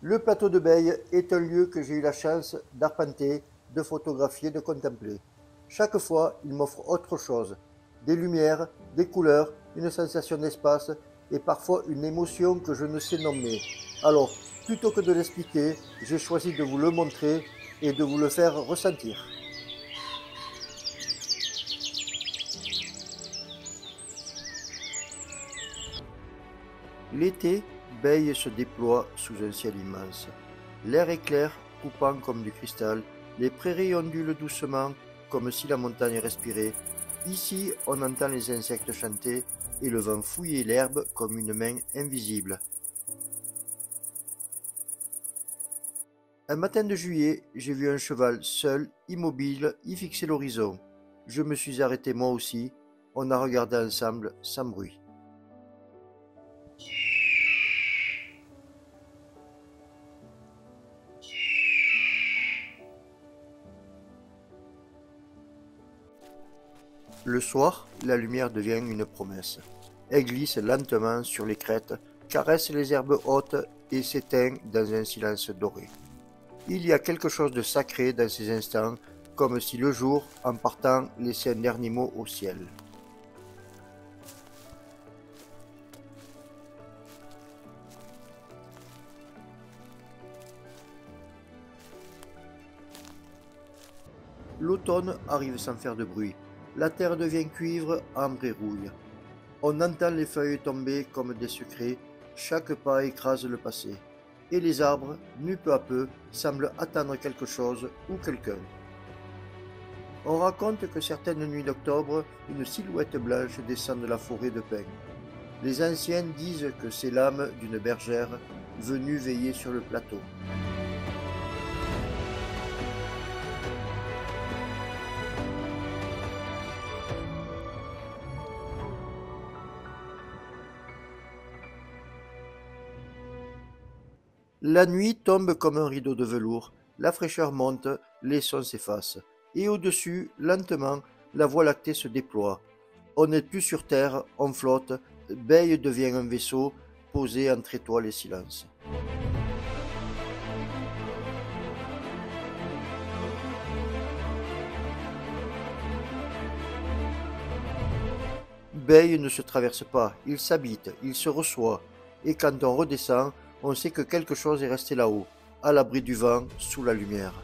Le plateau de Beille est un lieu que j'ai eu la chance d'arpenter, de photographier, de contempler. Chaque fois, il m'offre autre chose. Des lumières, des couleurs, une sensation d'espace et parfois une émotion que je ne sais nommer. Alors, plutôt que de l'expliquer, j'ai choisi de vous le montrer et de vous le faire ressentir. L'été, Beille se déploie sous un ciel immense. L'air est clair, coupant comme du cristal, les prairies ondulent doucement, comme si la montagne respirait. Ici, on entend les insectes chanter et le vent fouiller l'herbe comme une main invisible. Un matin de juillet, j'ai vu un cheval seul, immobile, y fixer l'horizon. Je me suis arrêté moi aussi. On a regardé ensemble, sans bruit. Le soir, la lumière devient une promesse. Elle glisse lentement sur les crêtes, caresse les herbes hautes et s'éteint dans un silence doré. Il y a quelque chose de sacré dans ces instants, comme si le jour, en partant, laissait un dernier mot au ciel. L'automne arrive sans faire de bruit. La terre devient cuivre, ambre et rouille. On entend les feuilles tomber comme des secrets, chaque pas écrase le passé. Et les arbres, nus peu à peu, semblent attendre quelque chose ou quelqu'un. On raconte que certaines nuits d'octobre, une silhouette blanche descend de la forêt de pins. Les anciens disent que c'est l'âme d'une bergère venue veiller sur le plateau. La nuit tombe comme un rideau de velours, la fraîcheur monte, les sons s'effacent. Et au-dessus, lentement, la voie lactée se déploie. On n'est plus sur terre, on flotte, Beille devient un vaisseau, posé entre étoiles et silence. Beille ne se traverse pas, il s'habite, il se reçoit, et quand on redescend, on sait que quelque chose est resté là-haut, à l'abri du vent, sous la lumière.